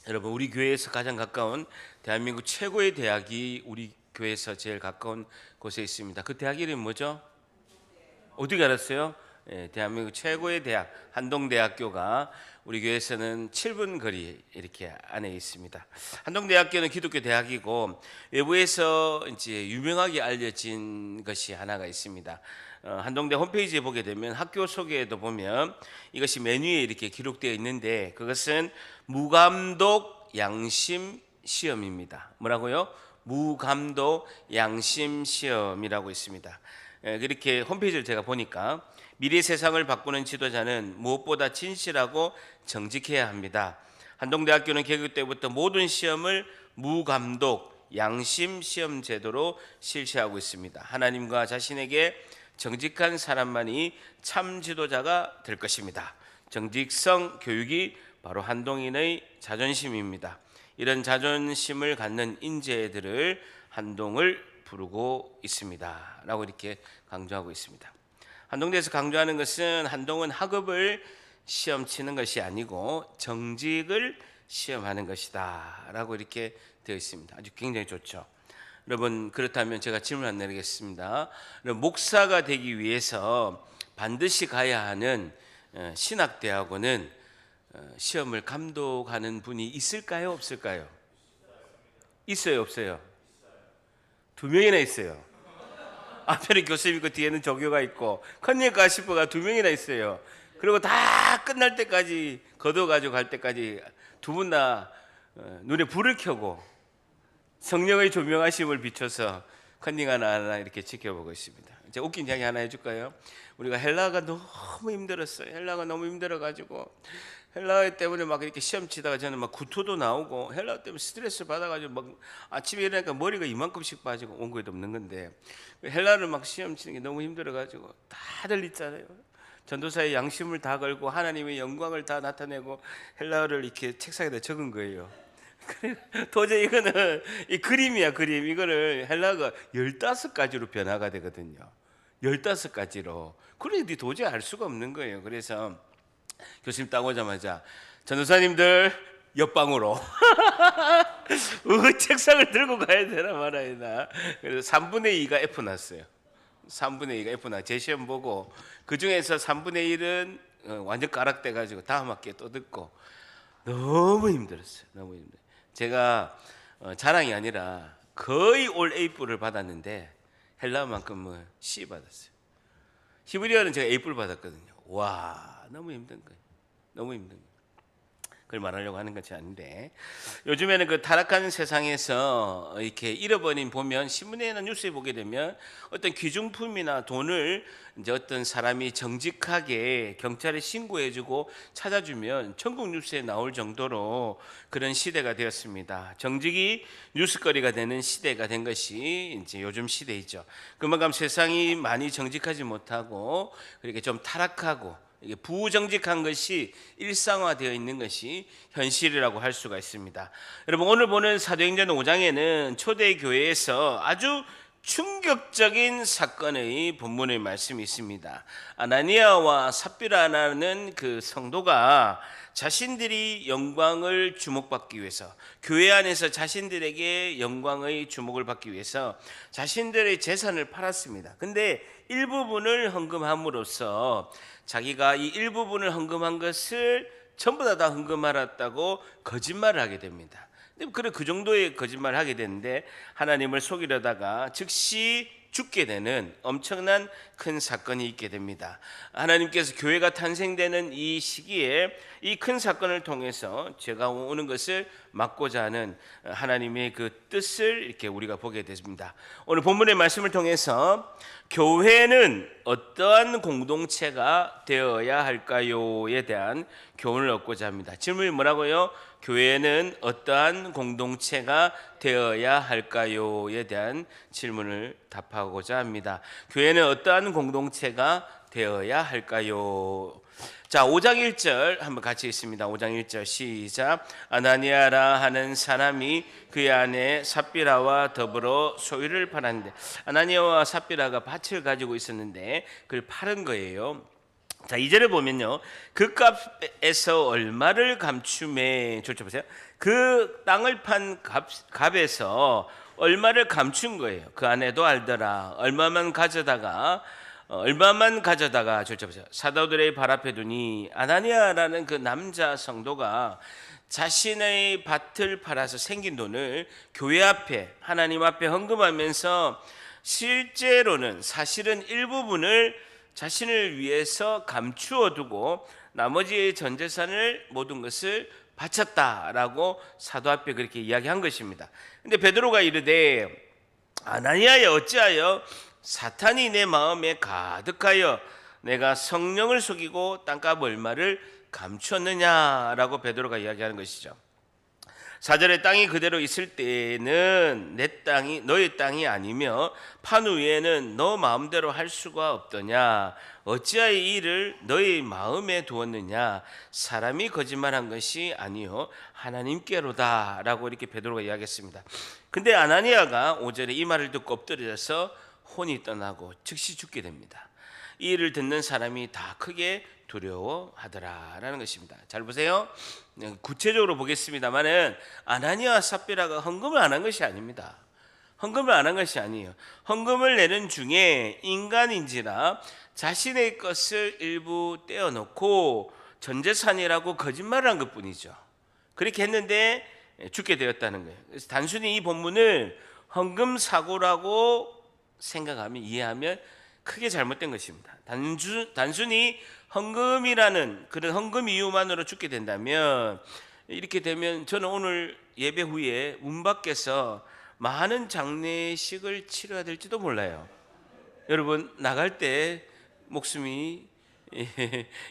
여러분, 우리 교회에서 가장 가까운 대한민국 최고의 대학이 우리 교회에서 제일 가까운 곳에 있습니다. 그 대학 이름이 뭐죠? 어디 알았어요? 대한민국 최고의 대학 한동대학교가 우리 교회에서는 7분 거리 이렇게 안에 있습니다. 한동대학교는 기독교 대학이고 외부에서 이제 유명하게 알려진 것이 하나가 있습니다. 한동대 홈페이지에 보게 되면 학교 소개에도 보면 이것이 메뉴에 이렇게 기록되어 있는데, 그것은 무감독 양심 시험입니다. 뭐라고요? 무감독 양심 시험이라고 있습니다. 그렇게 홈페이지를 제가 보니까 미래 세상을 바꾸는 지도자는 무엇보다 진실하고 정직해야 합니다. 한동대학교는 개교 때부터 모든 시험을 무감독 양심 시험 제도로 실시하고 있습니다. 하나님과 자신에게 정직한 사람만이 참 지도자가 될 것입니다. 정직성 교육이 바로 한동인의 자존심입니다. 이런 자존심을 갖는 인재들을 한동을 부르고 있습니다 라고 이렇게 강조하고 있습니다. 한동대에서 강조하는 것은 한동은 학업을 시험 치는 것이 아니고 정직을 시험하는 것이다 라고 이렇게 되어 있습니다. 아주 굉장히 좋죠. 여러분, 그렇다면 제가 질문 안 내리겠습니다. 목사가 되기 위해서 반드시 가야 하는 신학대학원은 시험을 감독하는 분이 있을까요, 없을까요? 있어요, 없어요? 2명이나 있어요. 앞에는 교수님 있고 뒤에는 조교가 있고 컨닝과 시퍼가 2명이나 있어요. 그리고 다 끝날 때까지 거둬가지고 갈 때까지 두 분 다 눈에 불을 켜고 성령의 조명하심을 비춰서 컨닝 하나 이렇게 지켜보고 있습니다. 이제 웃긴 이야기 하나 해줄까요? 우리가 헬라어가 너무 힘들었어요. 헬라어가 너무 힘들어가지고 헬라어 때문에 막 이렇게 시험 치다가 저는 막 구토도 나오고 헬라어 때문에 스트레스 받아가지고 막 아침에 일어나니까 머리가 이만큼씩 빠지고 온 거에도 없는 건데, 헬라어를 막 시험 치는 게 너무 힘들어가지고 다들 있잖아요. 전도사의 양심을 다 걸고 하나님의 영광을 다 나타내고 헬라어를 이렇게 책상에다 적은 거예요. 도저히 이거는 이 그림이야, 그림. 이거를 헬라어가 15가지로 변화가 되거든요. 15가지로. 그런데 도저히 알 수가 없는 거예요. 그래서 교수님 딱 오자마자 전도사님들 옆방으로 책상을 들고 가야 되나 말아야 되나. 그래서 3분의 2가 F 났어요. 3분의 2가 F 나. 제 시험 보고 그 중에서 3분의 1은 완전 가락돼 가지고 다음 학기에 또 듣고 너무 힘들었어요. 너무 힘들어요. 제가 자랑이 아니라 거의 올 A뿔을 받았는데 헬라어만큼은 C 받았어요. 히브리어는 제가 A뿔 받았거든요. 와, 너무 힘든 거예요. 너무 힘든 거예요. 그걸 말하려고 하는 것이 아닌데, 요즘에는 그 타락한 세상에서 이렇게 잃어버린 보면 신문에나 뉴스에 보게 되면 어떤 귀중품이나 돈을 이제 어떤 사람이 정직하게 경찰에 신고해주고 찾아주면 전국 뉴스에 나올 정도로 그런 시대가 되었습니다. 정직이 뉴스거리가 되는 시대가 된 것이 이제 요즘 시대이죠. 그만큼 세상이 많이 정직하지 못하고 그렇게 좀 타락하고 이게 부정직한 것이 일상화되어 있는 것이 현실이라고 할 수가 있습니다. 여러분, 오늘 보는 사도행전 5장에는 초대교회에서 아주 충격적인 사건의 본문의 말씀이 있습니다. 아나니아와 삽비라라는 그 성도가 자신들이 영광을 주목받기 위해서, 교회 안에서 자신들에게 영광의 주목을 받기 위해서 자신들의 재산을 팔았습니다. 근데 일부분을 헌금함으로써 자기가 이 일부분을 헌금한 것을 전부 다 헌금하였다고 거짓말을 하게 됩니다. 그래, 그 정도의 거짓말을 하게 되는데 하나님을 속이려다가 즉시 죽게 되는 엄청난 큰 사건이 있게 됩니다. 하나님께서 교회가 탄생되는 이 시기에 이 큰 사건을 통해서 죄가 오는 것을 막고자 하는 하나님의 그 뜻을 이렇게 우리가 보게 됐습니다. 오늘 본문의 말씀을 통해서 교회는 어떠한 공동체가 되어야 할까요에 대한 교훈을 얻고자 합니다. 질문이 뭐라고요? 교회는 어떠한 공동체가 되어야 할까요에 대한 질문을 답하고자 합니다. 교회는 어떠한 공동체가 되어야 할까요? 자, 5장 1절 한번 같이 읽습니다. 5장 1절 시작. 아나니아라 하는 사람이 그 안에 삽비라와 더불어 소유를 팔았는데, 아나니아와 삽비라가 밭을 가지고 있었는데 그걸 팔은 거예요. 자, 2절에 보면요, 그 값에서 얼마를 감춤에, 저쪽 보세요. 그 땅을 판 값에서 얼마를 감춘 거예요. 그 아내도 알더라. 얼마만 가져다가 저쪽 보세요. 사도들의 발 앞에 두니 아나니아라는 그 남자 성도가 자신의 밭을 팔아서 생긴 돈을 교회 앞에, 하나님 앞에 헌금하면서 실제로는, 사실은 일부분을 자신을 위해서 감추어 두고 나머지의 전 재산을, 모든 것을 바쳤다라고 사도 앞에 그렇게 이야기한 것입니다. 근데 베드로가 이르되 아나니아야, 어찌하여 사탄이 내 마음에 가득하여 내가 성령을 속이고 땅값 얼마를 감추었느냐라고 베드로가 이야기하는 것이죠. 4절에 땅이 그대로 있을 때에는 내 땅이 너의 땅이 아니며 판 후에는 너 마음대로 할 수가 없더냐. 어찌하여 이 일을 너의 마음에 두었느냐. 사람이 거짓말한 것이 아니요 하나님께로다 라고 이렇게 베드로가 이야기했습니다. 근데 아나니아가 5절에 이 말을 듣고 엎드려서 혼이 떠나고 즉시 죽게 됩니다. 이 일을 듣는 사람이 다 크게 두려워하더라라는 것입니다. 잘 보세요. 구체적으로 보겠습니다만은 아나니아와 삽비라가 헌금을 안 한 것이 아닙니다. 헌금을 안 한 것이 아니에요. 헌금을 내는 중에 인간인지라 자신의 것을 일부 떼어놓고 전재산이라고 거짓말을 한 것뿐이죠. 그렇게 했는데 죽게 되었다는 거예요. 그래서 단순히 이 본문을 헌금 사고라고 생각하면, 이해하면 크게 잘못된 것입니다. 단순히 헌금이라는 그런 헌금 이유만으로 죽게 된다면, 이렇게 되면 저는 오늘 예배 후에 문 밖에서 많은 장례식을 치러야 될지도 몰라요. 여러분, 나갈 때 목숨이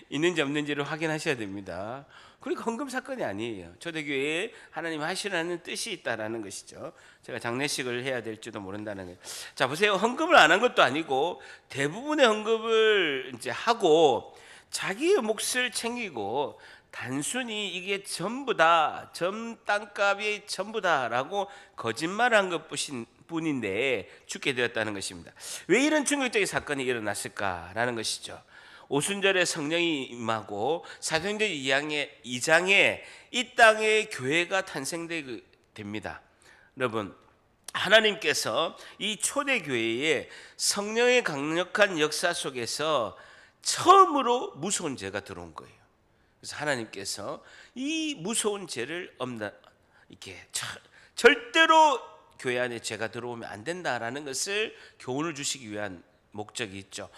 있는지 없는지를 확인하셔야 됩니다. 그러니까 헌금 사건이 아니에요. 초대교회에 하나님 하시라는 뜻이 있다라는 것이죠. 제가 장례식을 해야 될지도 모른다는 거예요. 자, 보세요. 헌금을 안 한 것도 아니고 대부분의 헌금을 이제 하고 자기의 몫을 챙기고 단순히 이게 전부다, 전 땅값이 전부다라고 거짓말한 것뿐인데 죽게 되었다는 것입니다. 왜 이런 충격적인 사건이 일어났을까라는 것이죠. 오순절에 성령이 임하고 사도행전 2장에 이 땅에 교회가 탄생되게 됩니다. 여러분, 하나님께서 이 초대교회에 성령의 강력한 역사 속에서 처음으로 무서운 죄가 들어온 거예요. 그래서 하나님께서 이 무서운 죄를 이렇게 절대로 교회 안에 죄가 들어오면 안 된다라는 것을 교훈을 주시기 위한 목적이 있죠.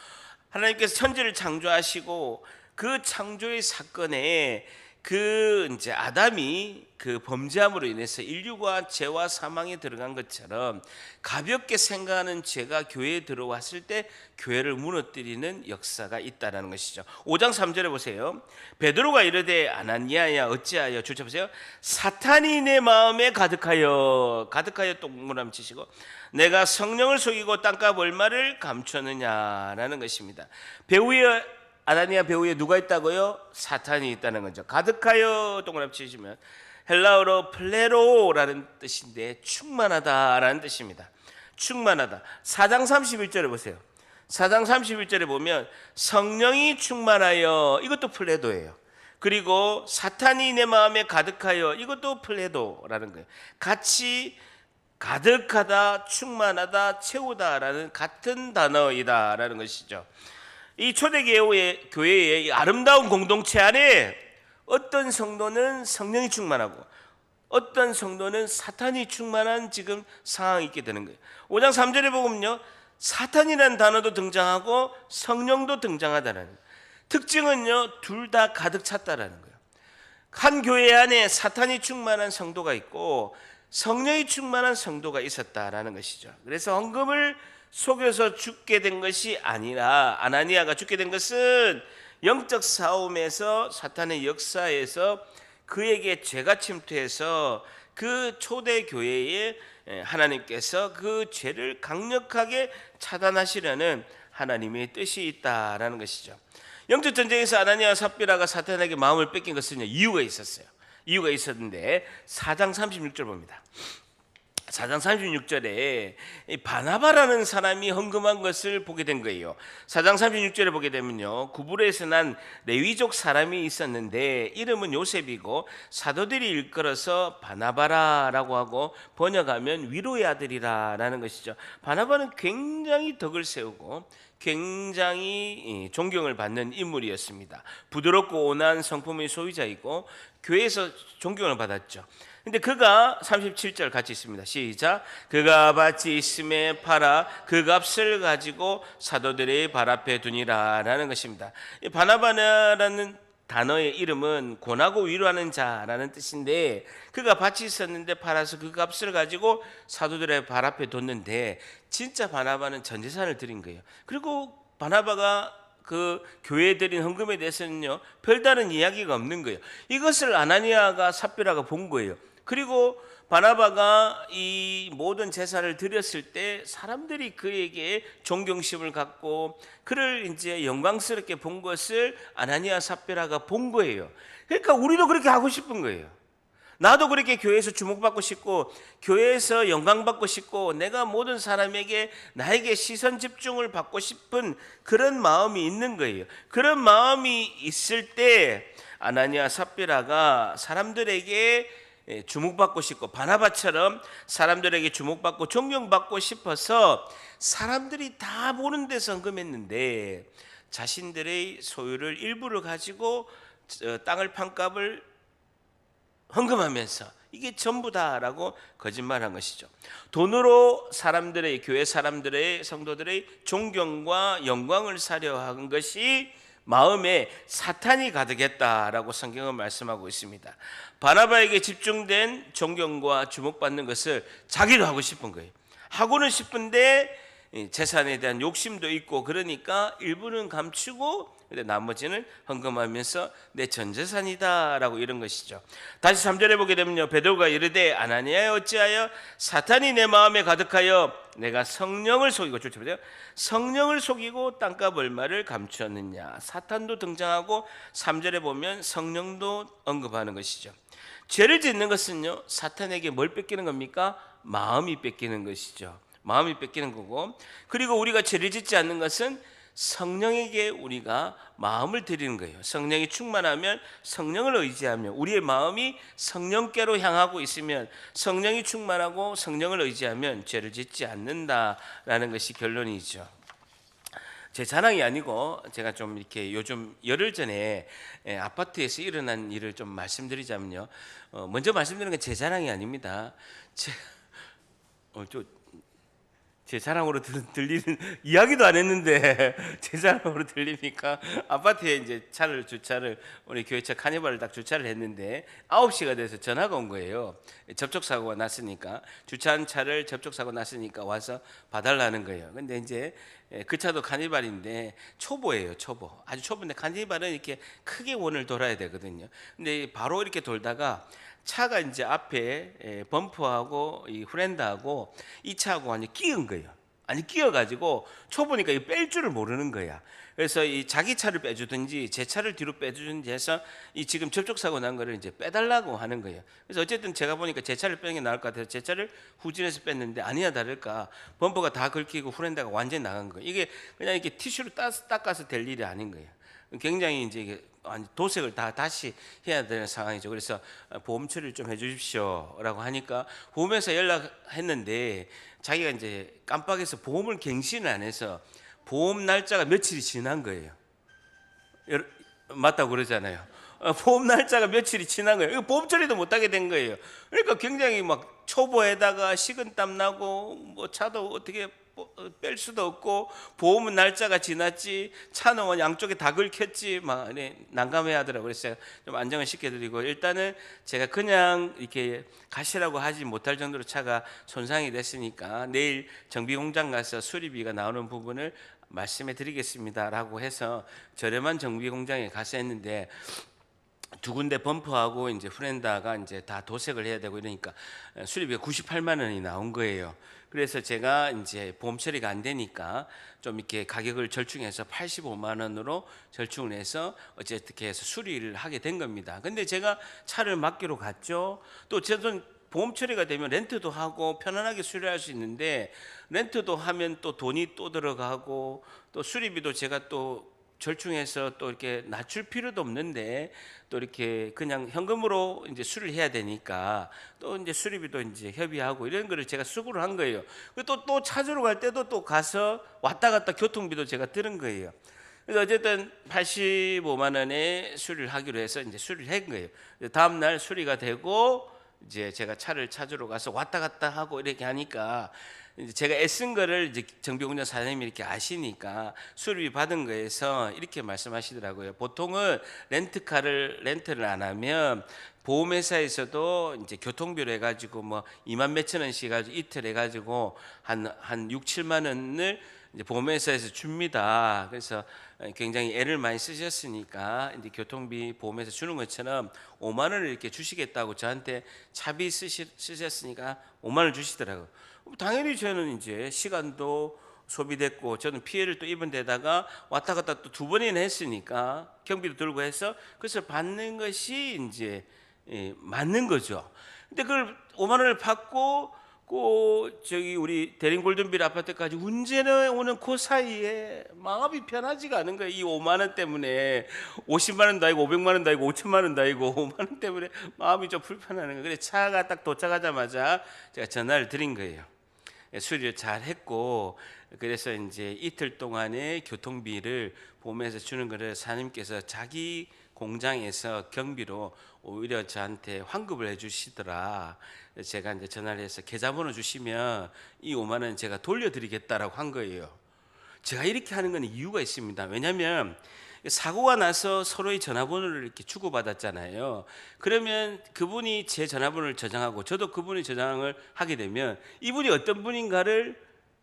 하나님께서 천지를 창조하시고 그 창조의 사건에 그 이제 아담이 그 범죄함으로 인해서 인류가 죄와 사망에 들어간 것처럼 가볍게 생각하는 죄가 교회에 들어왔을 때 교회를 무너뜨리는 역사가 있다라는 것이죠. 5장 3절에 보세요. 베드로가 이르되 아나니아야, 어찌하여, 주쳐 보세요. 사탄이 내 마음에 가득하여 동그라미 치시고 내가 성령을 속이고 땅값 얼마를 감추었느냐라는 것입니다. 배후에, 아나니아 배후에 누가 있다고요? 사탄이 있다는 거죠. 가득하여 동그라미 치시면 헬라어로 플레로라는 뜻인데 충만하다라는 뜻입니다. 충만하다. 4장 31절에 보세요. 4장 31절에 보면 성령이 충만하여, 이것도 플레도예요. 그리고 사탄이 내 마음에 가득하여, 이것도 플레도라는 거예요. 같이 가득하다, 충만하다, 채우다라는 같은 단어이다라는 것이죠. 이 초대교회의 이 아름다운 공동체 안에 어떤 성도는 성령이 충만하고 어떤 성도는 사탄이 충만한 지금 상황이 있게 되는 거예요. 5장 3절에 보면요, 사탄이라는 단어도 등장하고 성령도 등장하다는 거예요. 특징은요, 둘 다 가득 찼다라는 거예요. 한 교회 안에 사탄이 충만한 성도가 있고 성령이 충만한 성도가 있었다라는 것이죠. 그래서 헌금을 속여서 죽게 된 것이 아니라, 아나니아가 죽게 된 것은 영적 싸움에서 사탄의 역사에서 그에게 죄가 침투해서 그 초대 교회에 하나님께서 그 죄를 강력하게 차단하시려는 하나님의 뜻이 있다라는 것이죠. 영적 전쟁에서 아나니아와 삽비라가 사탄에게 마음을 뺏긴 것은 이유가 있었어요. 이유가 있었는데 4장 36절 봅니다. 4장 36절에 바나바라는 사람이 헌금한 것을 보게 된 거예요. 4장 36절에 보게 되면요, 구브로에서 난 레위족 사람이 있었는데 이름은 요셉이고 사도들이 일컬어서 바나바라라고 하고 번역하면 위로의 아들이라는 것이죠. 바나바는 굉장히 덕을 세우고 굉장히 존경을 받는 인물이었습니다. 부드럽고 온화한 성품의 소유자이고 교회에서 존경을 받았죠. 근데 그가 37절 같이 있습니다. 시작. 그가 밭이 있음에 팔아 그 값을 가지고 사도들의 발 앞에 두니라 라는 것입니다. 이 바나바라는 단어의 이름은 권하고 위로하는 자라는 뜻인데, 그가 밭이 있었는데 팔아서 그 값을 가지고 사도들의 발 앞에 뒀는데, 진짜 바나바는 전 재산을 드린 거예요. 그리고 바나바가 그 교회에 드린 헌금에 대해서는요, 별다른 이야기가 없는 거예요. 이것을 아나니아가 삽비라가 본 거예요. 그리고 바나바가 이 모든 제사를 드렸을 때 사람들이 그에게 존경심을 갖고 그를 이제 영광스럽게 본 것을 아나니아 삽비라가 본 거예요. 그러니까 우리도 그렇게 하고 싶은 거예요. 나도 그렇게 교회에서 주목받고 싶고 교회에서 영광받고 싶고 내가 모든 사람에게 나에게 시선 집중을 받고 싶은 그런 마음이 있는 거예요. 그런 마음이 있을 때 아나니아 삽비라가 사람들에게 주목받고 싶고 바나바처럼 사람들에게 주목받고 존경받고 싶어서 사람들이 다 보는 데서 헌금했는데, 자신들의 소유를 일부를 가지고 땅을 판 값을 헌금하면서 이게 전부다라고 거짓말한 것이죠. 돈으로 사람들의, 교회 사람들의, 성도들의 존경과 영광을 사려 한 것이 마음에 사탄이 가득했다라고 성경은 말씀하고 있습니다. 바나바에게 집중된 존경과 주목받는 것을 자기도 하고 싶은 거예요. 하고는 싶은데 재산에 대한 욕심도 있고, 그러니까 일부는 감추고 근데 나머지는 헌금하면서 내 전 재산이다라고 이런 것이죠. 다시 3절에 보게 되면요, 베드로가 이르되 아나니아여 어찌하여 사탄이 내 마음에 가득하여 내가 성령을 속이고, 줄쳐보세요, 성령을 속이고 땅값 얼마를 감추었느냐. 사탄도 등장하고 3절에 보면 성령도 언급하는 것이죠. 죄를 짓는 것은요, 사탄에게 뭘 뺏기는 겁니까? 마음이 뺏기는 것이죠. 마음이 뺏기는 거고, 그리고 우리가 죄를 짓지 않는 것은 성령에게 우리가 마음을 드리는 거예요. 성령이 충만하면, 성령을 의지하면, 우리의 마음이 성령께로 향하고 있으면, 성령이 충만하고 성령을 의지하면 죄를 짓지 않는다라는 것이 결론이죠. 제 자랑이 아니고 제가 좀 이렇게 요즘 열흘 전에 아파트에서 일어난 일을 좀 말씀드리자면요, 먼저 말씀드리는 건 제 자랑이 아닙니다. 제 자랑으로 들리는, 이야기도 안 했는데 제 자랑으로 들립니까? 아파트에 이제 주차를 우리 교회차 카니발을 딱 주차를 했는데 9시가 돼서 전화가 온 거예요. 접촉사고가 났으니까, 주차한 차를 접촉사고 났으니까 와서 봐달라는 거예요. 근데 이제 그 차도 카니발인데 초보예요. 초보, 아주 초보인데 카니발은 이렇게 크게 원을 돌아야 되거든요. 근데 바로 이렇게 돌다가 차가 이제 앞에 범퍼하고 이 후렌다하고 이 차하고 완전히 끼은 거예요. 아니 끼어가지고 초보니까 이 뺄 줄을 모르는 거야. 그래서 이 자기 차를 빼주든지 제 차를 뒤로 빼주든지 해서 이 지금 접촉사고 난 거를 이제 빼달라고 하는 거예요. 그래서 어쨌든 제가 보니까 제 차를 빼는 게 나을 것 같아서 제 차를 후진해서 뺐는데, 아니나 다를까 범퍼가 다 긁히고 후렌다가 완전히 나간 거예요. 이게 그냥 이렇게 티슈로 닦아서 될 일이 아닌 거예요. 굉장히 이제 이게 도색을 다시 해야 되는 상황이죠. 그래서 보험 처리를 좀 해주십시오라고 하니까 보험회사 연락했는데 자기가 이제 깜빡해서 보험을 갱신을 안 해서 보험 날짜가 며칠이 지난 거예요. 맞다고 그러잖아요. 보험 날짜가 며칠이 지난 거예요. 보험 처리도 못하게 된 거예요. 그러니까 굉장히 막 초보에다가 식은땀 나고 뭐 차도 어떻게 뺄 수도 없고 보험은 날짜가 지났지, 차는 양쪽에 다 긁혔지, 막 난감해 하더라고요. 그래서 좀 안정을 시켜드리고, 일단은 제가 그냥 이렇게 가시라고 하지 못할 정도로 차가 손상이 됐으니까 내일 정비공장 가서 수리비가 나오는 부분을 말씀해 드리겠습니다라고 해서 저렴한 정비공장에 가서 했는데, 두 군데 범퍼하고 이제 후렌다가 이제 다 도색을 해야 되고 이러니까 수리비가 98만 원이 나온 거예요. 그래서 제가 이제 보험 처리가 안 되니까 좀 이렇게 가격을 절충해서 85만 원으로 절충을 해서 어쨌든 해서 수리를 하게 된 겁니다. 근데 제가 차를 맡기로 갔죠. 또 저는 보험 처리가 되면 렌트도 하고 편안하게 수리할 수 있는데, 렌트도 하면 또 돈이 또 들어가고, 또 수리비도 제가 또 절충해서 또 이렇게 낮출 필요도 없는데, 또 이렇게 그냥 현금으로 이제 수리를 해야 되니까 또 이제 수리비도 이제 협의하고 이런 거를 제가 수고를 한 거예요. 또 찾으러 갈 때도 또 가서 왔다 갔다 교통비도 제가 들은 거예요. 그래서 어쨌든 85만 원에 수리를 하기로 해서 이제 수리를 한 거예요. 다음 날 수리가 되고 이제 제가 차를 찾으러 가서 왔다 갔다 하고 이렇게 하니까, 이제 제가 애쓴 거를 이제 정비공장 사장님이 이렇게 아시니까 수리비 받은 거에서 이렇게 말씀하시더라고요. 보통은 렌트를 안 하면 보험회사에서도 이제 교통비로 해가지고 뭐 2만 몇천 원씩 해가지고 이틀 해가지고 한 6, 7만 원을 이제 보험회사에서 줍니다. 그래서 굉장히 애를 많이 쓰셨으니까 이제 교통비 보험회사 주는 것처럼 5만 원을 이렇게 주시겠다고 저한테 차비 쓰셨으니까 5만 원 주시더라고요. 당연히 저는 이제 시간도 소비됐고 저는 피해를 또 입은 데다가 왔다 갔다 또 2번이나 했으니까 경비도 들고 해서 그래서 받는 것이 이제 맞는 거죠. 근데 그걸 5만 원을 받고 저기 우리 대림골든빌 아파트까지 운전해 오는 그 사이에 마음이 편하지가 않은 거예요. 이 5만 원 때문에 50만 원도 아니고 500만 원도 아니고 5천만 원도 아니고 5만 원 때문에 마음이 좀 불편하는 거예요. 그래서 차가 딱 도착하자마자 제가 전화를 드린 거예요. 수리를 잘 했고, 그래서 이제 이틀 동안의 교통비를 보험에서 주는 거를 사장님께서 자기 공장에서 경비로 오히려 저한테 환급을 해주시더라. 제가 이제 전화를 해서 계좌번호 주시면 이 5만 원 제가 돌려드리겠다라고 한 거예요. 제가 이렇게 하는 건 이유가 있습니다. 왜냐하면 사고가 나서 서로의 전화번호를 이렇게 주고받았잖아요. 그러면 그분이 제 전화번호를 저장하고 저도 그분이 저장을 하게 되면 이분이 어떤 분인가를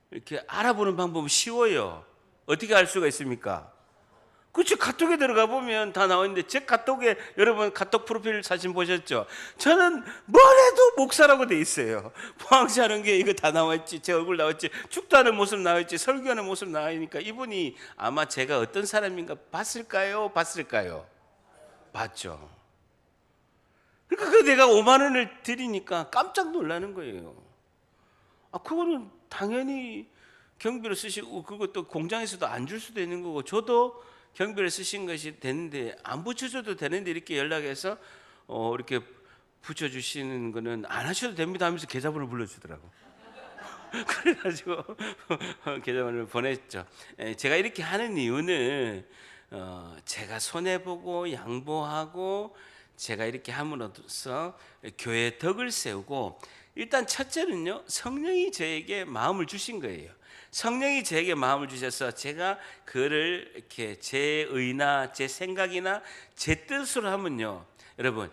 이렇게 알아보는 방법은 쉬워요. 어떻게 알 수가 있습니까? 그렇죠. 카톡에 들어가 보면 다 나와 있는데, 제 카톡에 여러분 카톡 프로필 사진 보셨죠? 저는 뭘 해도 목사라고 돼 있어요. 포항시하는 게 이거 다 나와 있지, 제 얼굴 나와 있지, 축도하는 모습 나와 있지, 설교하는 모습 나와 있으니까 이분이 아마 제가 어떤 사람인가 봤을까요? 봤죠. 그러니까 내가 5만 원을 드리니까 깜짝 놀라는 거예요. 그거는 당연히 경비로 쓰시고, 그것도 공장에서도 안 줄 수도 있는 거고, 저도 경비를 쓰신 것이 되는데 안 붙여줘도 되는데 이렇게 연락해서 이렇게 붙여주시는 거는 안 하셔도 됩니다 하면서 계좌번호 불러주더라고. 그래가지고 계좌번호를 보냈죠. 제가 이렇게 하는 이유는 제가 손해보고 양보하고 제가 이렇게 함으로써 교회의 덕을 세우고, 일단 첫째는요, 성령이 저에게 마음을 주신 거예요. 성령이 저에게 마음을 주셔서 제가 그를 이렇게 제 의나 제 생각이나 제 뜻으로 하면요, 여러분,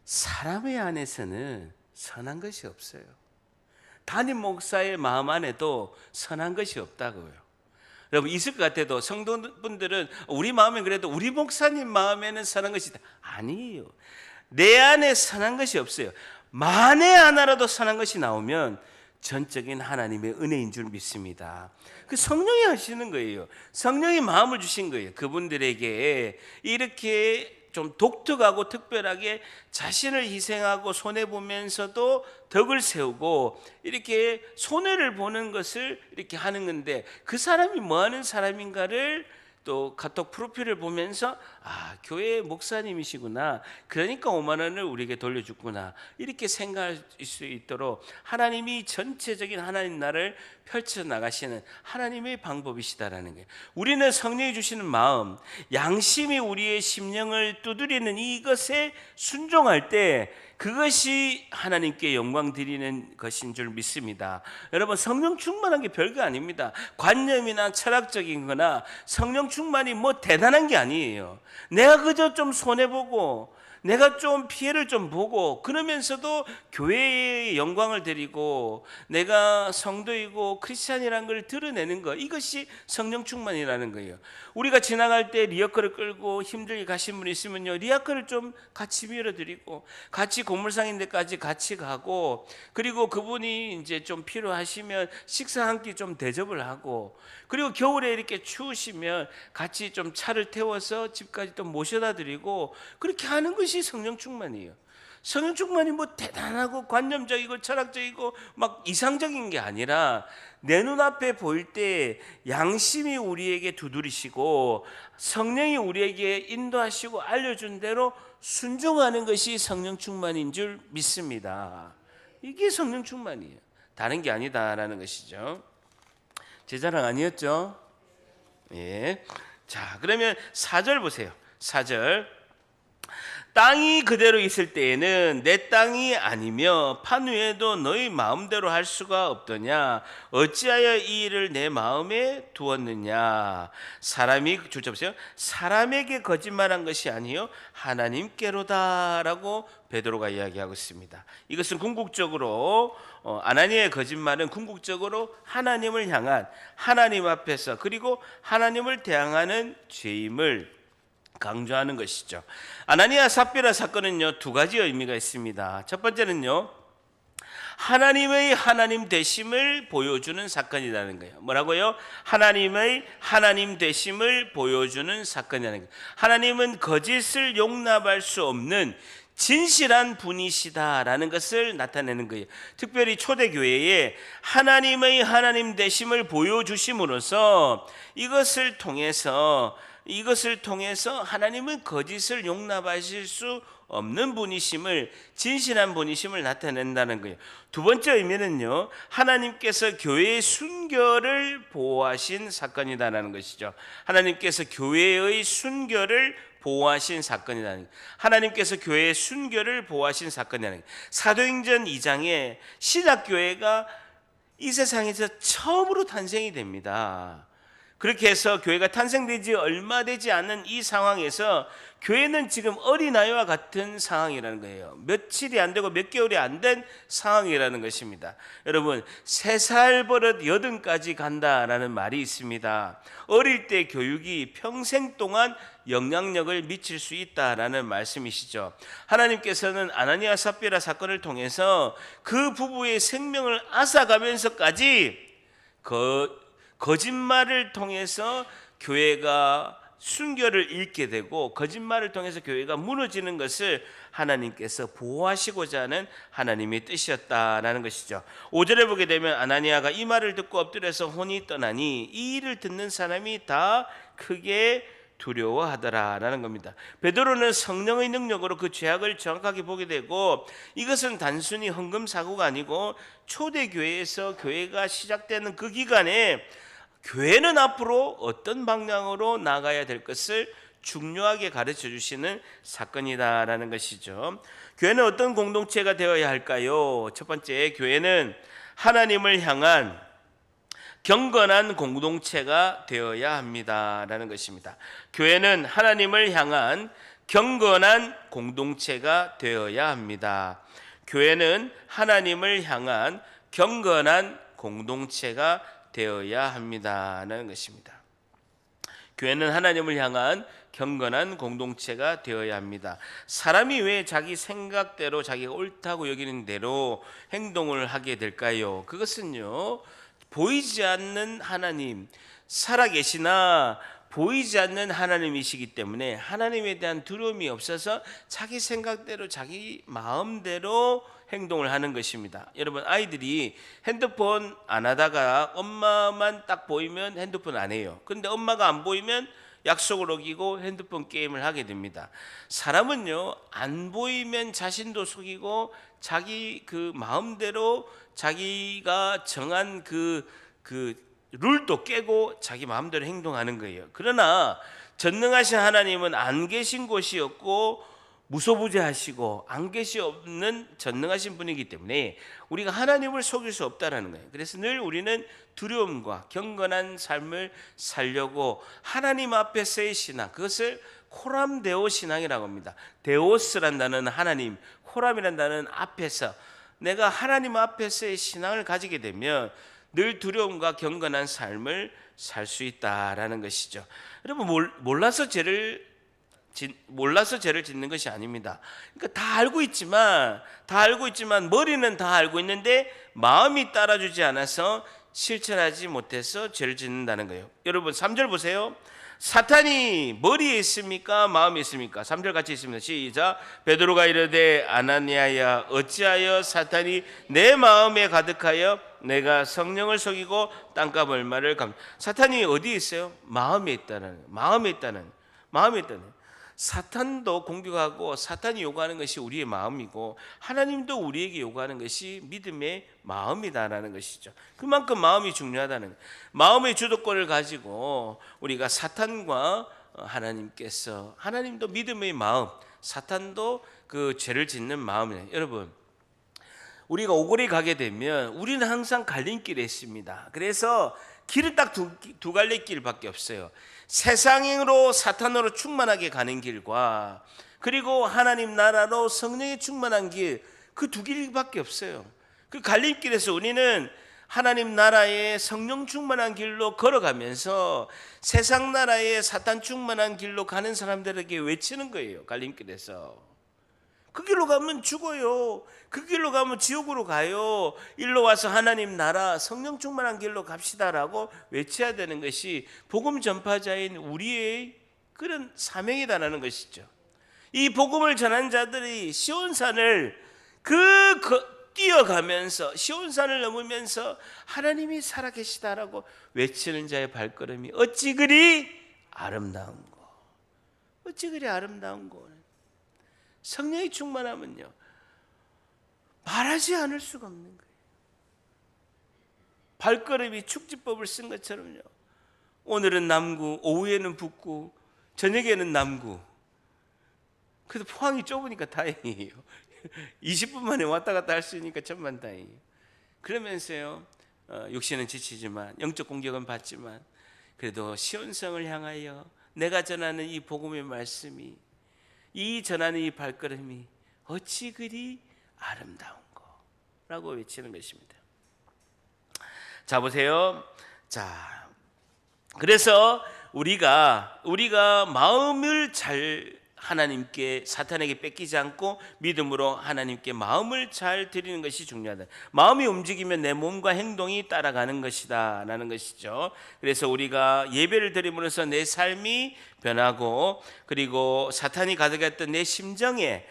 사람의 안에서는 선한 것이 없어요. 담임 목사의 마음 안에도 선한 것이 없다고요. 여러분, 있을 것 같아도 성도분들은 우리 마음에 그래도 우리 목사님 마음에는 선한 것이 있다. 아니에요. 내 안에 선한 것이 없어요. 만에 하나라도 선한 것이 나오면 전적인 하나님의 은혜인 줄 믿습니다. 그 성령이 하시는 거예요. 성령이 마음을 주신 거예요. 그분들에게 이렇게 좀 독특하고 특별하게 자신을 희생하고 손해보면서도 덕을 세우고 이렇게 손해를 보는 것을 이렇게 하는 건데, 그 사람이 뭐 하는 사람인가를 또 카톡 프로필을 보면서 교회 목사님이시구나, 그러니까 5만 원을 우리에게 돌려줬구나, 이렇게 생각할 수 있도록 하나님이 전체적인 하나님 나라를 펼쳐나가시는 하나님의 방법이시다라는 거예요. 우리는 성령이 주시는 마음, 양심이 우리의 심령을 두드리는 이것에 순종할 때 그것이 하나님께 영광 드리는 것인 줄 믿습니다. 여러분, 성령 충만한 게 별거 아닙니다. 관념이나 철학적인 거나 성령 충만이 뭐 대단한 게 아니에요. 내가 그저 좀 손해보고 내가 좀 피해를 좀 보고 그러면서도 교회의 영광을 드리고 내가 성도이고 크리스찬이라는 걸 드러내는 것, 이것이 성령 충만이라는 거예요. 우리가 지나갈 때 리어커를 끌고 힘들게 가신 분이 있으면요, 리어커를 좀 같이 밀어드리고 같이 고물상인 데까지 같이 가고, 그리고 그분이 이제 좀 필요하시면 식사 한 끼 좀 대접을 하고, 그리고 겨울에 이렇게 추우시면 같이 좀 차를 태워서 집까지 또 모셔다 드리고, 그렇게 하는 것이 성령 충만이에요. 성령 충만이 뭐 대단하고 관념적이고 철학적이고 막 이상적인 게 아니라 내 눈앞에 보일 때 양심이 우리에게 두드리시고 성령이 우리에게 인도하시고 알려준 대로 순종하는 것이 성령 충만인 줄 믿습니다. 이게 성령 충만이에요. 다른 게 아니다라는 것이죠. 제 자랑 아니었죠? 예. 자, 그러면 4절 보세요. 4절. 땅이 그대로 있을 때에는 내 땅이 아니며 판 위에도 너희 마음대로 할 수가 없더냐. 어찌하여 이 일을 내 마음에 두었느냐. 사람이 줄자 보세요. 사람에게 거짓말한 것이 아니요 하나님께로다라고 베드로가 이야기하고 있습니다. 이것은 궁극적으로 아나니아의 거짓말은 궁극적으로 하나님을 향한 하나님 앞에서 그리고 하나님을 대항하는 죄임을 강조하는 것이죠. 아나니아 삽비라 사건은요 2가지 의미가 있습니다. 첫 번째는요 하나님의 하나님 되심을 보여주는 사건이라는 거예요. 뭐라고요? 하나님의 하나님 되심을 보여주는 사건이라는 거예요. 하나님은 거짓을 용납할 수 없는 진실한 분이시다라는 것을 나타내는 거예요. 특별히 초대교회에 하나님의 하나님 되심을 보여주심으로써 이것을 통해서 하나님은 거짓을 용납하실 수 없는 분이심을, 진실한 분이심을 나타낸다는 거예요. 두 번째 의미는요, 하나님께서 교회의 순결을 보호하신 사건이다라는 것이죠. 하나님께서 교회의 순결을 보호하신 사건이라는 거예요. 하나님께서 교회의 순결을 보호하신 사건이라는 거예요. 사도행전 2장에 신약교회가 이 세상에서 처음으로 탄생이 됩니다. 그렇게 해서 교회가 탄생되지 얼마 되지 않은 이 상황에서 교회는 지금 어린아이와 같은 상황이라는 거예요. 며칠이 안 되고 몇 개월이 안 된 상황이라는 것입니다. 여러분 3살 버릇 80까지 간다라는 말이 있습니다. 어릴 때 교육이 평생 동안 영향력을 미칠 수 있다라는 말씀이시죠. 하나님께서는 아나니아 삽비라 사건을 통해서 그 부부의 생명을 앗아가면서까지 거짓말을 통해서 교회가 순결을 잃게 되고 거짓말을 통해서 교회가 무너지는 것을 하나님께서 보호하시고자 하는 하나님의 뜻이었다라는 것이죠. 5절에 보게 되면 아나니아가 이 말을 듣고 엎드려서 혼이 떠나니 이 일을 듣는 사람이 다 크게 두려워하더라라는 겁니다. 베드로는 성령의 능력으로 그 죄악을 정확하게 보게 되고 이것은 단순히 헌금사고가 아니고 초대교회에서 교회가 시작되는 그 기간에 교회는 앞으로 어떤 방향으로 나가야 될 것을 중요하게 가르쳐 주시는 사건이다라는 것이죠. 교회는 어떤 공동체가 되어야 할까요? 첫 번째, 교회는 하나님을 향한 경건한 공동체가 되어야 합니다라는 것입니다. 교회는 하나님을 향한 경건한 공동체가 되어야 합니다. 교회는 하나님을 향한 경건한 공동체가 되어야 합니다라는 것입니다. 교회는 하나님을 향한 경건한 공동체가 되어야 합니다. 사람이 왜 자기 생각대로 자기가 옳다고 여기는 대로 행동을 하게 될까요? 그것은요, 보이지 않는 하나님, 살아계시나 보이지 않는 하나님이시기 때문에 하나님에 대한 두려움이 없어서 자기 생각대로 자기 마음대로 행동을 하는 것입니다. 여러분, 아이들이 핸드폰 안 하다가 엄마만 딱 보이면 핸드폰 안 해요. 그런데 엄마가 안 보이면 약속을 어기고 핸드폰 게임을 하게 됩니다. 사람은요, 안 보이면 자신도 속이고 자기 그 마음대로 자기가 정한 그 룰도 깨고 자기 마음대로 행동하는 거예요. 그러나 전능하신 하나님은 안 계신 곳이 없고 무소부재하시고 안 계시 없는 전능하신 분이기 때문에 우리가 하나님을 속일 수 없다라는 거예요. 그래서 늘 우리는 두려움과 경건한 삶을 살려고 하나님 앞에서의 신앙, 그것을 코람데오 신앙이라고 합니다. 데오스란 단어는 하나님, 코람이란 단어는 앞에서, 내가 하나님 앞에서의 신앙을 가지게 되면 늘 두려움과 경건한 삶을 살 수 있다라는 것이죠. 여러분, 몰라서 죄를 짓는 것이 아닙니다. 그러니까 다 알고 있지만 머리는 다 알고 있는데 마음이 따라주지 않아서 실천하지 못해서 죄를 짓는다는 거예요. 여러분 3절 보세요. 사탄이 머리에 있습니까? 마음에 있습니까? 3절 같이 있습니다. 시작. 베드로가 이르되 아나니아야 어찌하여 사탄이 내 마음에 가득하여 내가 성령을 속이고 땅값 얼마를 사탄이 어디에 있어요? 마음에 있다는 사탄도 공격하고 사탄이 요구하는 것이 우리의 마음이고 하나님도 우리에게 요구하는 것이 믿음의 마음이다라는 것이죠. 그만큼 마음이 중요하다는 거예요. 마음의 주도권을 가지고 우리가 사탄과 하나님도 믿음의 마음, 사탄도 그 죄를 짓는 마음이에요. 여러분, 우리가 오골에 가게 되면 우리는 항상 갈림길에 있습니다. 그래서 길은 딱 두 갈래 길밖에 없어요. 세상으로 사탄으로 충만하게 가는 길과 그리고 하나님 나라로 성령이 충만한 길, 그 두 길밖에 없어요. 그 갈림길에서 우리는 하나님 나라의 성령 충만한 길로 걸어가면서 세상 나라의 사탄 충만한 길로 가는 사람들에게 외치는 거예요. 갈림길에서 그 길로 가면 죽어요. 그 길로 가면 지옥으로 가요. 일로 와서 하나님 나라 성령 충만한 길로 갑시다라고 외쳐야 되는 것이 복음 전파자인 우리의 그런 사명이다라는 것이죠. 이 복음을 전한 자들이 시온산을 뛰어가면서 시온산을 넘으면서 하나님이 살아계시다라고 외치는 자의 발걸음이 어찌 그리 아름다운 거. 성령이 충만하면요 말하지 않을 수가 없는 거예요. 발걸음이 축지법을 쓴 것처럼요. 오늘은 남구, 오후에는 북구, 저녁에는 남구. 그래도 포항이 좁으니까 다행이에요. 20분 만에 왔다 갔다 할 수 있으니까 천만다행이에요. 그러면서요 육신은 지치지만 영적 공격은 받지만 그래도 시온성을 향하여 내가 전하는 이 복음의 말씀이, 이 전하는 이 발걸음이 어찌 그리 아름다운 거라고 외치는 것입니다. 자 보세요. 자 그래서 우리가 마음을 잘 하나님께 사탄에게 뺏기지 않고 믿음으로 하나님께 마음을 잘 드리는 것이 중요하다. 마음이 움직이면 내 몸과 행동이 따라가는 것이다 라는 것이죠. 그래서 우리가 예배를 드림으로써 내 삶이 변하고 그리고 사탄이 가득했던 내 심령에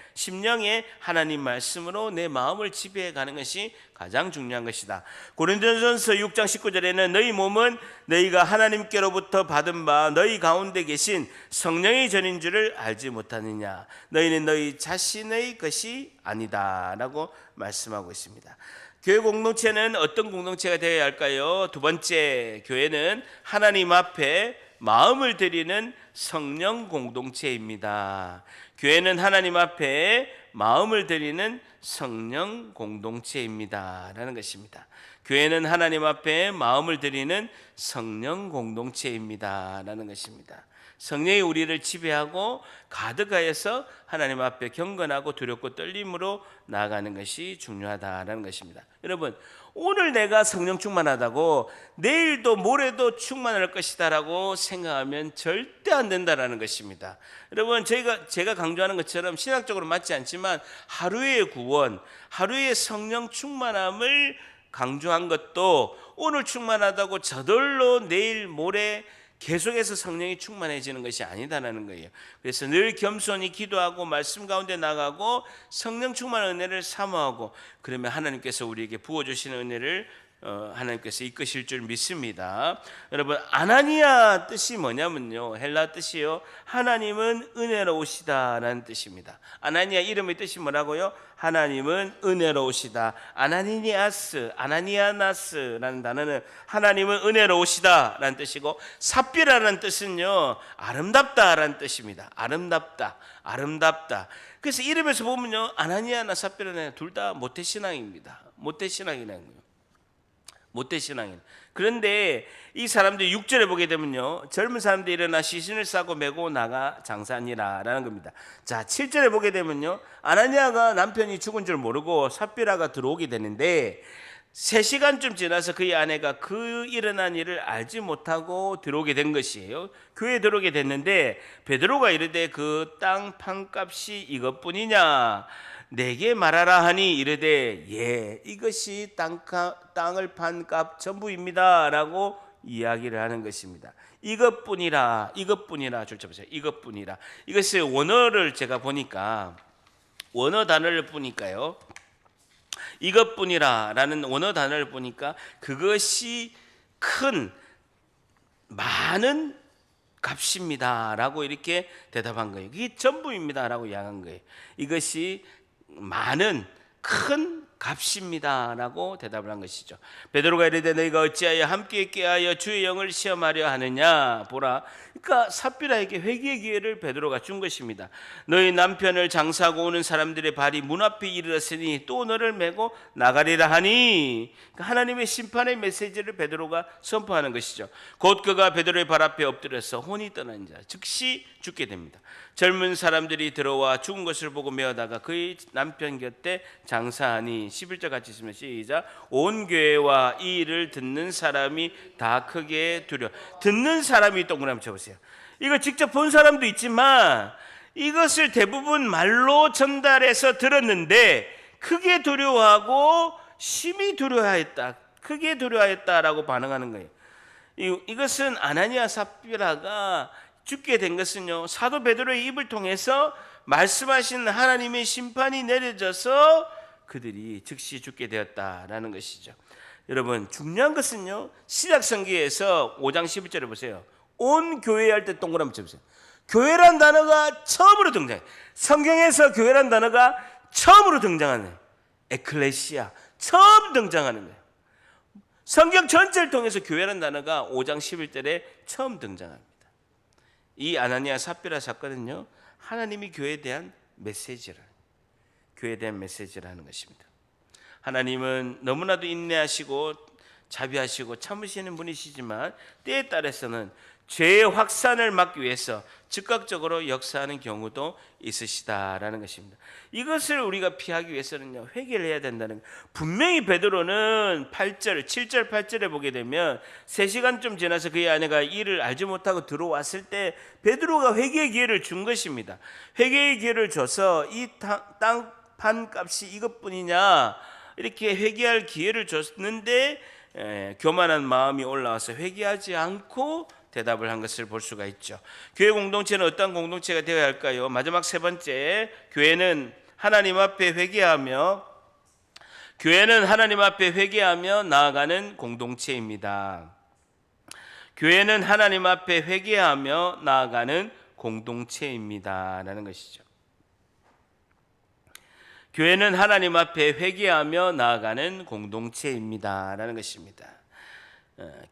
하나님 말씀으로 내 마음을 지배해 가는 것이 가장 중요한 것이다. 고린도전서 6장 19절에는 너희 몸은 너희가 하나님께로부터 받은 바 너희 가운데 계신 성령의 전인 줄을 알지 못하느냐. 너희는 너희 자신의 것이 아니다 라고 말씀하고 있습니다. 교회 공동체는 어떤 공동체가 되어야 할까요? 두 번째, 교회는 하나님 앞에 마음을 드리는 성령 공동체입니다. 교회는 하나님 앞에 마음을 드리는 성령 공동체입니다 라는 것입니다. 교회는 하나님 앞에 마음을 드리는 성령 공동체입니다 라는 것입니다. 성령이 우리를 지배하고 가득하여서 하나님 앞에 경건하고 두렵고 떨림으로 나아가는 것이 중요하다라는 것입니다. 여러분, 오늘 내가 성령 충만하다고 내일도 모레도 충만할 것이다라고 생각하면 절대 안 된다라는 것입니다. 여러분, 제가 강조하는 것처럼 신학적으로 맞지 않지만 하루의 구원, 하루의 성령 충만함을 강조한 것도 오늘 충만하다고 저절로 내일 모레 계속해서 성령이 충만해지는 것이 아니다라는 거예요. 그래서 늘 겸손히 기도하고 말씀 가운데 나가고 성령 충만한 은혜를 사모하고 그러면 하나님께서 우리에게 부어주시는 은혜를 하나님께서 이끄실 줄 믿습니다. 여러분, 아나니아 뜻이 뭐냐면요, 헬라 뜻이요, 하나님은 은혜로우시다라는 뜻입니다. 아나니아 이름의 뜻이 뭐라고요? 하나님은 은혜로우시다. 아나니아나스라는 단어는 하나님은 은혜로우시다라는 뜻이고, 삽비라는 뜻은요 아름답다라는 뜻입니다. 아름답다. 그래서 이름에서 보면요 아나니아나 삽비라는 둘 다 모태신앙입니다. 모태신앙이라는 그런데 이 사람들이 6절에 보게 되면요, 젊은 사람들이 일어나 시신을 싸고 메고 나가 장사하니라 라는 겁니다. 자, 7절에 보게 되면요, 아나니아가 남편이 죽은 줄 모르고 삽비라가 들어오게 되는데 3시간쯤 지나서 그의 아내가 그 일어난 일을 알지 못하고 들어오게 된 것이에요. 교회에 들어오게 됐는데 베드로가 이르되 그 땅 판값이 이것뿐이냐 내게 말하라 하니 이르되 예 이것이 땅을 판 값 전부입니다 라고 이야기를 하는 것입니다. 이것뿐이라 줄쳐 보세요. 이것뿐이라. 이것의 원어를 제가 보니까 원어 단어를 보니까요. 이것뿐이라라는 원어 단어를 보니까 그것이 큰 많은 값입니다라고 이렇게 대답한 거예요. 이게 전부입니다라고 이야기한 거예요. 이것이 많은 큰 값입니다라고 대답을 한 것이죠. 베드로가 이르되 너희가 어찌하여 함께 꾀하여 주의 영을 시험하려 하느냐 보라. 그러니까 삽비라에게 회개의 기회를 베드로가 준 것입니다. 너희 남편을 장사하고 오는 사람들의 발이 문 앞에 이르렀으니 또 너를 메고 나가리라 하니, 그러니까 하나님의 심판의 메시지를 베드로가 선포하는 것이죠. 곧 그가 베드로의 발 앞에 엎드려서 혼이 떠난 자 즉시 죽게 됩니다. 젊은 사람들이 들어와 죽은 것을 보고 메어다가 그의 남편 곁에 장사하니, 11절 같이 있으면 시작. 온 교회와 이 일을 듣는 사람이 다 크게 두려워. 듣는 사람이 동그라미 쳐보세요. 이거 직접 본 사람도 있지만 이것을 대부분 말로 전달해서 들었는데 크게 두려워하고 심히 두려워했다, 크게 두려워했다라고 반응하는 거예요. 이것은 아나니아 삽비라가 죽게 된 것은요, 사도 베드로의 입을 통해서 말씀하신 하나님의 심판이 내려져서 그들이 즉시 죽게 되었다라는 것이죠. 여러분, 중요한 것은요, 신약성경에서 5장 11절에 보세요. 온 교회 할 때 동그라미 쳐보세요. 교회란 단어가 처음으로 등장해요. 성경에서 교회란 단어가 처음으로 등장하는 거예요. 에클레시아, 처음 등장하는 거예요. 성경 전체를 통해서 교회란 단어가 5장 11절에 처음 등장합니다. 이 아나니아 삽비라 사건은요, 하나님이 교회에 대한 메시지라는 것입니다. 하나님은 너무나도 인내하시고 자비하시고 참으시는 분이시지만 때에 따라서는 죄의 확산을 막기 위해서 즉각적으로 역사하는 경우도 있으시다라는 것입니다. 이것을 우리가 피하기 위해서는요, 회개를 해야 된다는 거예요. 분명히 베드로는 7절 8절에 보게 되면 3시간쯤 지나서 그의 아내가 이를 알지 못하고 들어왔을 때 베드로가 회개의 기회를 준 것입니다. 회개의 기회를 줘서 이 땅 판값이 이것뿐이냐 이렇게 회개할 기회를 줬는데 교만한 마음이 올라와서 회개하지 않고 대답을 한 것을 볼 수가 있죠. 교회 공동체는 어떤 공동체가 되어야 할까요? 마지막 세 번째, 교회는 하나님 앞에 회개하며 나아가는 공동체입니다. 교회는 하나님 앞에 회개하며 나아가는 공동체입니다라는 것이죠. 교회는 하나님 앞에 회개하며 나아가는 공동체입니다라는 것입니다.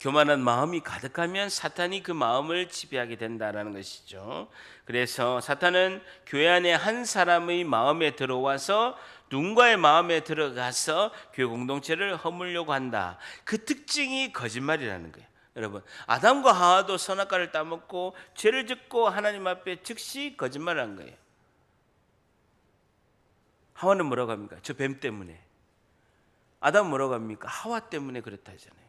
교만한 마음이 가득하면 사탄이 그 마음을 지배하게 된다라는 것이죠. 그래서 사탄은 교회 안에 한 사람의 마음에 들어와서 누군가의 마음에 들어가서 교회 공동체를 허물려고 한다. 그 특징이 거짓말이라는 거예요. 여러분, 아담과 하와도 선악과를 따먹고 죄를 짓고 하나님 앞에 즉시 거짓말을 한 거예요. 하와는 뭐라고 합니까? 저 뱀 때문에. 아담은 뭐라고 합니까? 하와 때문에 그렇다 하잖아요.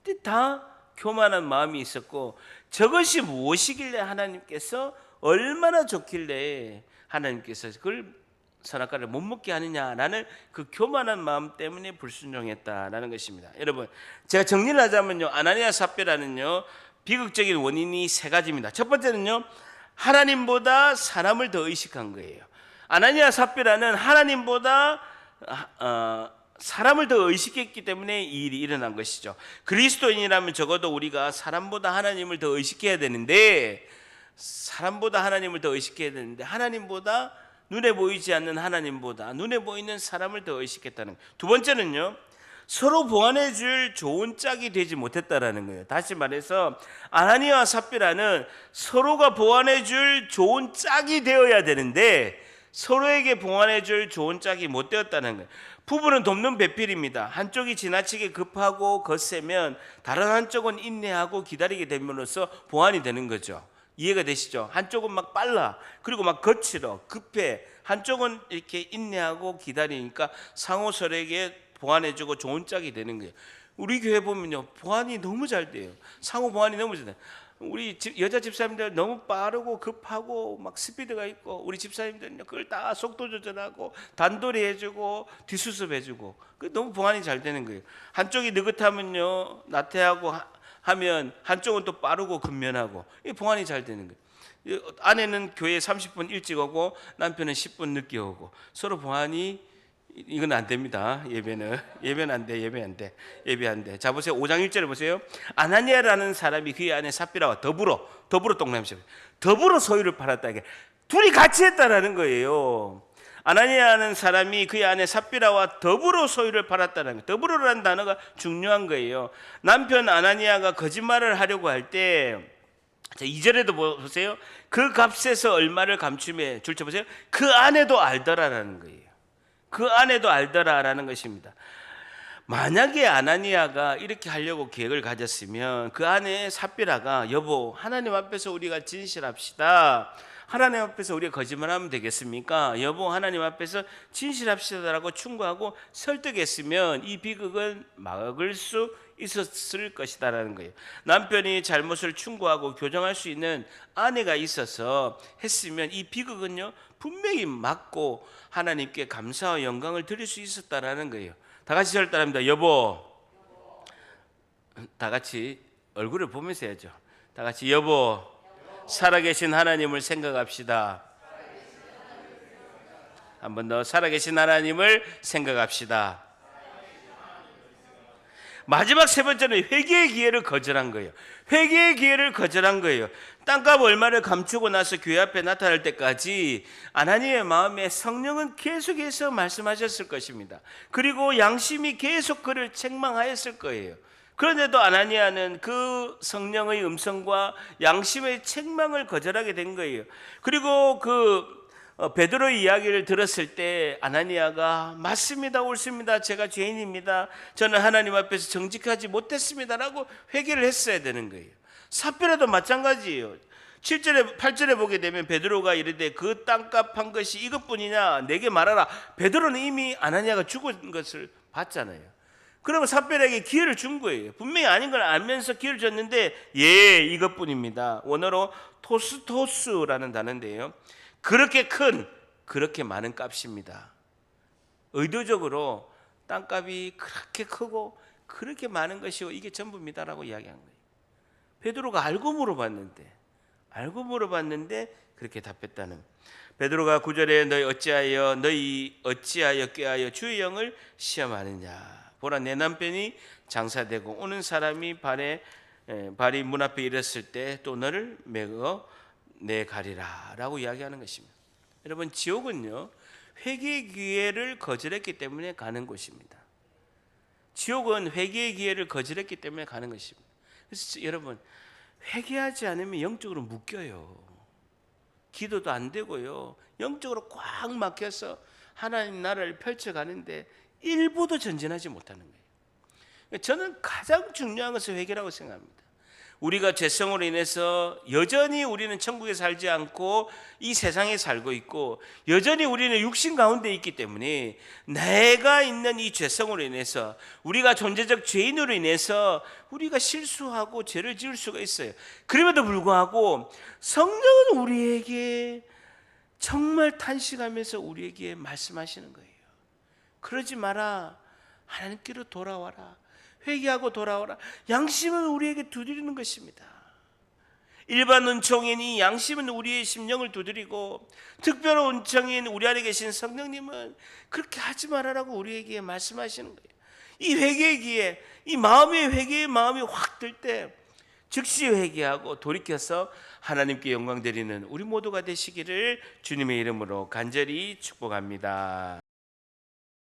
근데 다 교만한 마음이 있었고, 저것이 무엇이길래 하나님께서 얼마나 좋길래 하나님께서 그걸 선악과를 못 먹게 하느냐라는 그 교만한 마음 때문에 불순종했다라는 것입니다. 여러분, 제가 정리를 하자면요, 아나니아 삽비라는요, 비극적인 원인이 세 가지입니다. 첫 번째는요, 하나님보다 사람을 더 의식한 거예요. 아나니아 삽비라는 하나님보다 사람을 더 의식했기 때문에 이 일이 일어난 것이죠. 그리스도인이라면 적어도 우리가 사람보다 하나님을 더 의식해야 되는데, 하나님보다 눈에 보이지 않는 하나님보다 눈에 보이는 사람을 더 의식했다는 거예요. 두 번째는요, 서로 보완해 줄 좋은 짝이 되지 못했다라는 거예요. 다시 말해서 아나니아와 삽비라는 서로가 보완해 줄 좋은 짝이 되어야 되는데 서로에게 보완해 줄 좋은 짝이 못 되었다는 거예요. 부부는 돕는 배필입니다. 한쪽이 지나치게 급하고 거세면 다른 한쪽은 인내하고 기다리게 됨으로써 보완이 되는 거죠. 이해가 되시죠? 한쪽은 막 빨라, 그리고 막 거칠어, 급해. 한쪽은 이렇게 인내하고 기다리니까 상호 서로에게 보완해주고 좋은 짝이 되는 거예요. 우리 교회 보면요, 보완이 너무 잘 돼요. 상호 보완이 너무 잘 돼요. 우리 여자 집사님들 너무 빠르고 급하고 막 스피드가 있고, 우리 집사님들은요 그걸 다 속도 조절하고 단돌이 해주고 뒷수습 해주고, 그 너무 보완이 잘 되는 거예요. 한쪽이 느긋하면요 나태하고 하면 한쪽은 또 빠르고 근면하고 이 보완이 잘 되는 거예요. 아내는 교회 30분 일찍 오고 남편은 10분 늦게 오고 서로 보완이 이건 안 됩니다. 예배는 안 돼. 예배 안 돼. 자 보세요. 5장 1절에 보세요. 아나니아라는 사람이 그의 아내 삽비라와 더불어 동남시로 더불어 소유를 팔았다. 이게 둘이 같이 했다라는 거예요. 아나니아라는 사람이 그의 아내 삽비라와 더불어 소유를 팔았다는 거예요. 더불어라는 단어가 중요한 거예요. 남편 아나니아가 거짓말을 하려고 할 때 2절에도 보세요. 그 값에서 얼마를 감추며 줄쳐 보세요. 그 아내도 알더라라는 거예요. 그 아내도 알더라라는 것입니다. 만약에 아나니아가 이렇게 하려고 계획을 가졌으면 그 아내 삽비라가 여보 하나님 앞에서 우리가 진실합시다. 하나님 앞에서 우리가 거짓말하면 되겠습니까? 여보 하나님 앞에서 진실합시다라고 충고하고 설득했으면 이 비극은 막을 수 있었을 것이다라는 거예요. 남편이 잘못을 충고하고 교정할 수 있는 아내가 있어서 했으면 이 비극은요 분명히 막고 하나님께 감사와 영광을 드릴 수 있었다라는 거예요. 다 같이 저를 따라합니다. 여보. 다 같이 얼굴을 보면서 해야죠. 다 같이 여보. 살아계신 하나님을 생각합시다. 한 번 더 살아계신 하나님을 생각합시다. 마지막 세 번째는 회개의 기회를 거절한 거예요. 회개의 기회를 거절한 거예요. 땅값 얼마를 감추고 나서 교회 앞에 나타날 때까지 아나니아의 마음에 성령은 계속해서 말씀하셨을 것입니다. 그리고 양심이 계속 그를 책망하였을 거예요. 그런데도 아나니아는 그 성령의 음성과 양심의 책망을 거절하게 된 거예요. 그리고 베드로의 이야기를 들었을 때 아나니아가 맞습니다, 옳습니다, 제가 죄인입니다, 저는 하나님 앞에서 정직하지 못했습니다라고 회개를 했어야 되는 거예요. 삽비라도 마찬가지예요. 7절에 8절에 보게 되면 베드로가 이르되 그 땅값 한 것이 이것뿐이냐 내게 말하라. 베드로는 이미 아나니아가 죽은 것을 봤잖아요. 그러면 삽비에게 기회를 준 거예요. 분명히 아닌 걸 알면서 기회를 줬는데 예 이것뿐입니다. 원어로 토스토스라는 단어인데요, 그렇게 많은 값입니다. 의도적으로 땅값이 그렇게 크고 그렇게 많은 것이고 이게 전부입니다라고 이야기한 거예요. 베드로가 알고 물어봤는데 그렇게 답했다는. 베드로가 9절에 너희 어찌하여 꾀하여 주의 영을 시험하느냐. 보라 내 남편이 장사되고 오는 사람이 발이 문 앞에 이랬을 때 또 너를 매어 내 가리라 라고 이야기하는 것입니다. 여러분 지옥은요 회개의 기회를 거절했기 때문에 가는 곳입니다. 지옥은 회개의 기회를 거절했기 때문에 가는 것입니다. 그래서 여러분 회개하지 않으면 영적으로 묶여요. 기도도 안 되고요, 영적으로 꽉 막혀서 하나님 나라를 펼쳐가는데 일부도 전진하지 못하는 거예요. 저는 가장 중요한 것은 회개라고 생각합니다. 우리가 죄성으로 인해서 여전히 우리는 천국에 살지 않고 이 세상에 살고 있고 여전히 우리는 육신 가운데 있기 때문에 내가 있는 이 죄성으로 인해서 우리가 존재적 죄인으로 인해서 우리가 실수하고 죄를 지을 수가 있어요. 그럼에도 불구하고 성령은 우리에게 정말 탄식하면서 우리에게 말씀하시는 거예요. 그러지 마라. 하나님께로 돌아와라. 회개하고 돌아오라. 양심은 우리에게 두드리는 것입니다. 일반 은총인이 양심은 우리의 심령을 두드리고 특별한 은총인 우리 안에 계신 성령님은 그렇게 하지 말아라고 우리에게 말씀하시는 거예요. 이 회개의 기회, 이 마음의 회개의 마음이 확 들 때 즉시 회개하고 돌이켜서 하나님께 영광 드리는 우리 모두가 되시기를 주님의 이름으로 간절히 축복합니다.